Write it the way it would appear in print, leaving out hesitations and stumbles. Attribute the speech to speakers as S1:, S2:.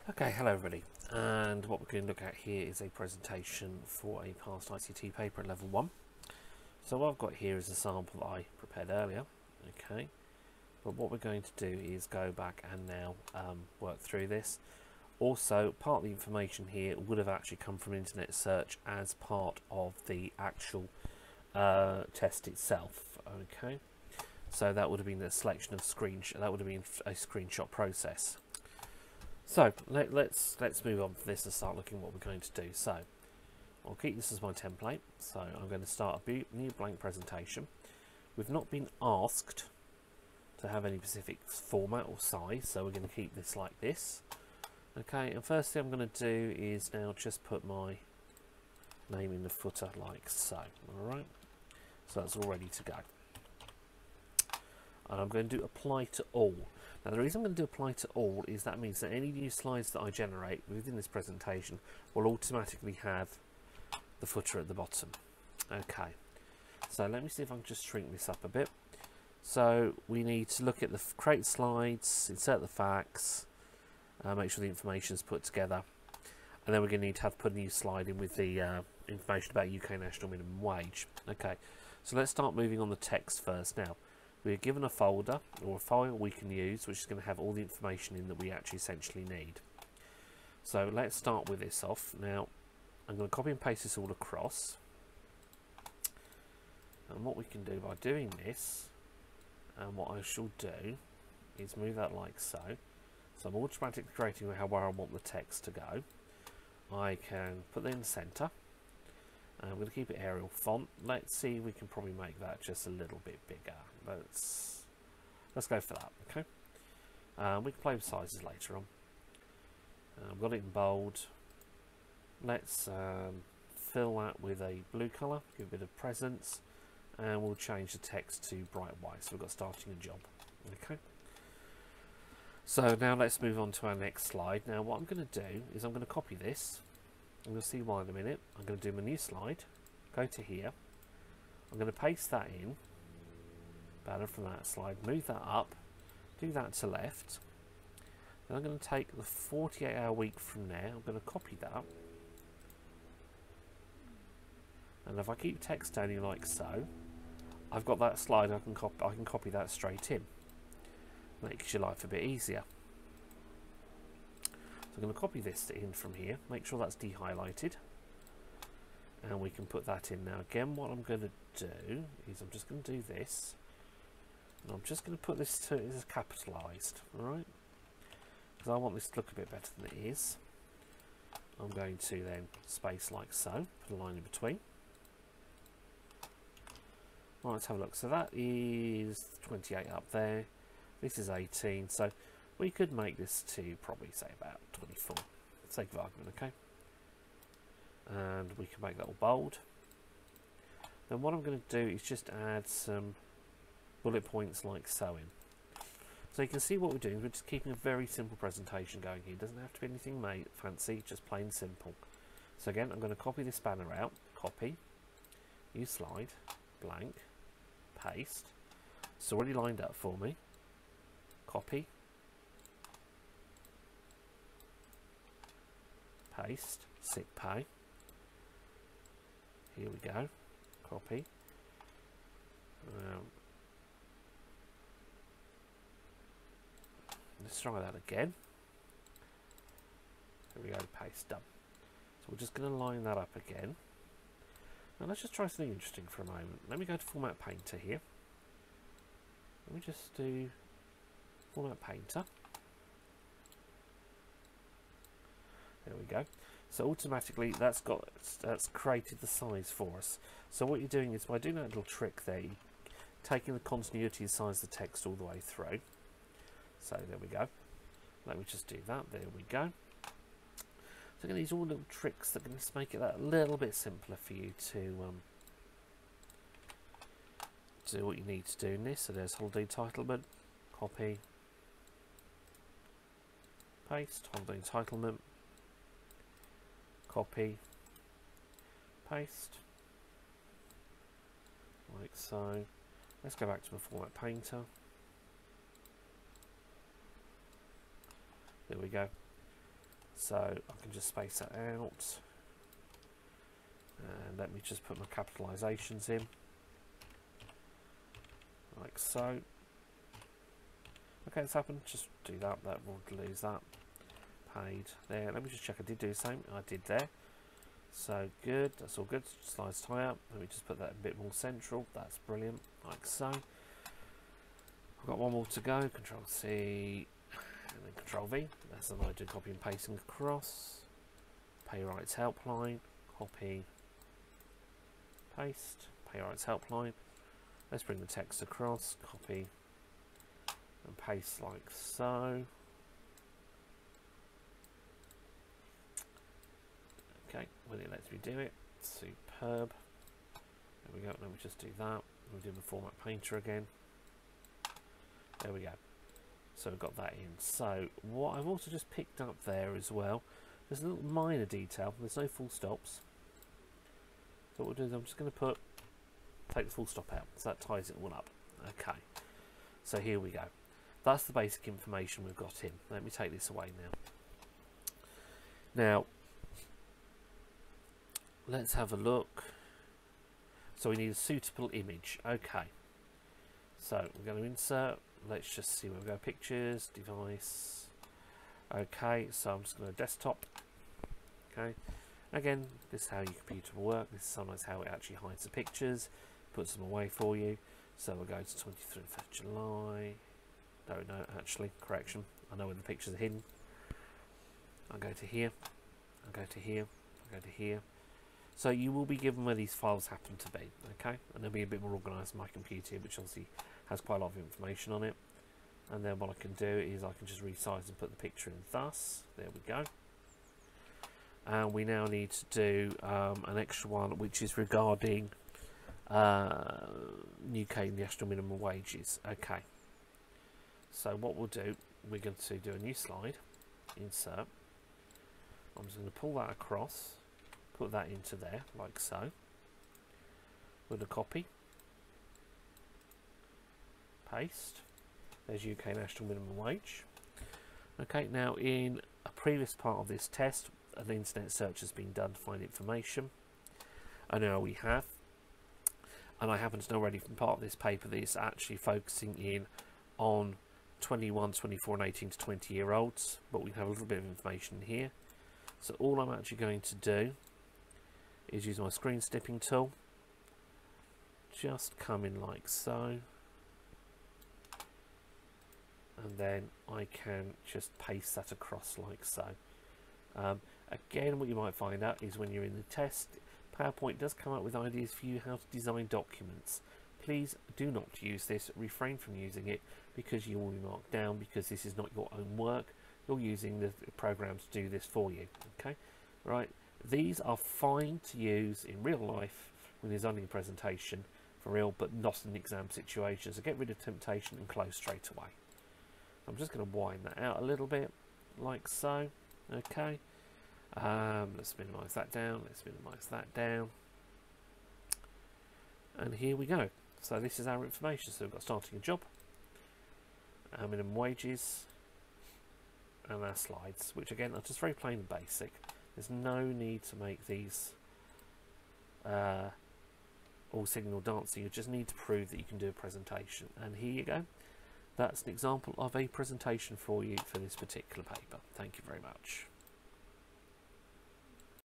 S1: Okay, hello everybody, and what we're going to look at here is a presentation for a past ICT paper at level 1. So what I've got here is a sample that I prepared earlier, okay, but what we're going to do is go back and now work through this. Also, part of the information here would have actually come from internet search as part of the actual test itself, okay, so that would have been a selection of that would have been a screenshot process. So let's move on from this and start looking at what we're going to do. So I'll keep this as my template. So I'm going to start a new blank presentation. We've not been asked to have any specific format or size, so we're going to keep this like this. Okay, and first thing I'm going to do is now just put my name in the footer like so. Alright, so that's all ready to go. And I'm going to do apply to all. Now the reason I'm going to do apply to all is that means that any new slides that I generate within this presentation will automatically have the footer at the bottom. Okay, so let me see if I can just shrink this up a bit. So we need to look at the create slides, insert the facts, make sure the information is put together, and then we're going to need to put a new slide in with the information about UK national minimum wage. Okay, so let's start moving on the text first now. We're given a folder or a file we can use which is going to have all the information in that we actually essentially need. So let's start with this off. Now I'm going to copy and paste this all across, and what we can do by doing this, and what I shall do is move that like so. So I'm automatically creating where I want the text to go. I can put that in the centre. I'm going to keep it Arial font. Let's see, we can probably make that just a little bit bigger. Let's go for that. Okay. We can play with sizes later on. I've got it in bold. Let's fill that with a blue colour, give a bit of presence, and we'll change the text to bright white. So we've got starting a job. Okay. So now let's move on to our next slide. Now what I'm going to do is I'm going to copy this. I'm going to see why in a minute. I'm going to do my new slide, go to here, I'm going to paste that in, banner from that slide, move that up, do that to left, then I'm going to take the 48-hour week from there, I'm going to copy that, and if I keep text down like so, I've got that slide, I can copy that straight in. Makes your life a bit easier. I'm going to copy this in from here, make sure that's de-highlighted, and we can put that in. Now again, what I'm going to do is I'm just going to do this, and I'm just going to put this as capitalised, alright, because I want this to look a bit better than it is. I'm going to then space like so, put a line in between. Right, let's have a look. So that is 28 up there, this is 18, so we could make this to probably say about 24, for the sake of argument, okay? And we can make that all bold. Then what I'm going to do is just add some bullet points like so in. So you can see what we're doing, we're just keeping a very simple presentation going here. It doesn't have to be anything fancy, just plain simple. So again, I'm going to copy this banner out, copy, new slide, blank, paste. It's already lined up for me. Copy, paste, sick pay. Here we go. Copy. Let's try that again. There we go. Paste, done. So we're just going to line that up again. Now let's just try something interesting for a moment. Let me go to Format Painter here. Let me just do Format Painter. There we go. So automatically that's created the size for us. So what you're doing is by doing that little trick there, you're taking the continuity and size of the text all the way through. So there we go. Let me just do that. There we go. So again, these are all little tricks that can just make it that a little bit simpler for you to do what you need to do in this. So there's holiday entitlement, copy, paste, holiday entitlement, copy, paste, like so. Let's go back to the Format Painter. There we go. So I can just space that out. And let me just put my capitalizations in. Like so. Okay, it's happened. Just do that. That will lose that. Paid there. Let me just check I did do the same. I did there. So good. That's all good. Slides tie up. Let me just put that a bit more central. That's brilliant. Like so. I've got one more to go. Control C and then Control V. That's the I do copy and pasting across. Pay rights helpline. Copy. Paste. Pay rights helpline. Let's bring the text across. Copy. And paste like so. Okay, when it lets me do it, superb. There we go. Let me just do that. We'll do the format painter again. There we go. So we've got that in. So what I've also just picked up there as well, there's a little minor detail. There's no full stops. So what we'll do is I'm just going to take the full stop out. So that ties it all up. Okay. So here we go. That's the basic information we've got in. Let me take this away now. Now, let's have a look. So we need a suitable image. Okay. So we're going to insert. Let's just see where we go. Pictures, device. Okay. So I'm just going to desktop. Okay. Again, this is how your computer will work. This is sometimes how it actually hides the pictures, puts them away for you. So we'll go to 23rd of July. No, actually, correction. I know where the pictures are hidden. I'll go to here. I'll go to here. I'll go to here. So you will be given where these files happen to be, okay? And they'll be a bit more organised on my computer here, which obviously has quite a lot of information on it. And then what I can do is I can just resize and put the picture in thus. There we go. And we now need to do an extra one, which is regarding UK national minimum wages. Okay. So what we'll do, we're going to do a new slide, insert. I'm just going to pull that across, put that into there, like so. With a copy, paste. There's UK national minimum wage. Okay, now in a previous part of this test, an internet search has been done to find information. And now we have. And I happen to know already from part of this paper that it's actually focusing in on 21, 24 and 18 to 20 year olds, but we have a little bit of information here. So all I'm actually going to do is use my screen snipping tool, just come in like so, and then I can just paste that across like so. Again, what you might find out is when you're in the test, PowerPoint does come up with ideas for you how to design documents. Please do not use this, refrain from using it, because you will be marked down, because this is not your own work. You're using the program to do this for you. Okay, right, these are fine to use in real life when designing a presentation for real, but not in exam situations. So get rid of temptation and close straight away. I'm just going to wind that out a little bit like so. Okay, let's minimize that down, let's minimize that down, and here we go. So this is our information. So we've got starting a job, our minimum wages, and our slides, which again are just very plain and basic. There's no need to make these all singing or dancing. You just need to prove that you can do a presentation, and here you go. That's an example of a presentation for you for this particular paper. Thank you very much.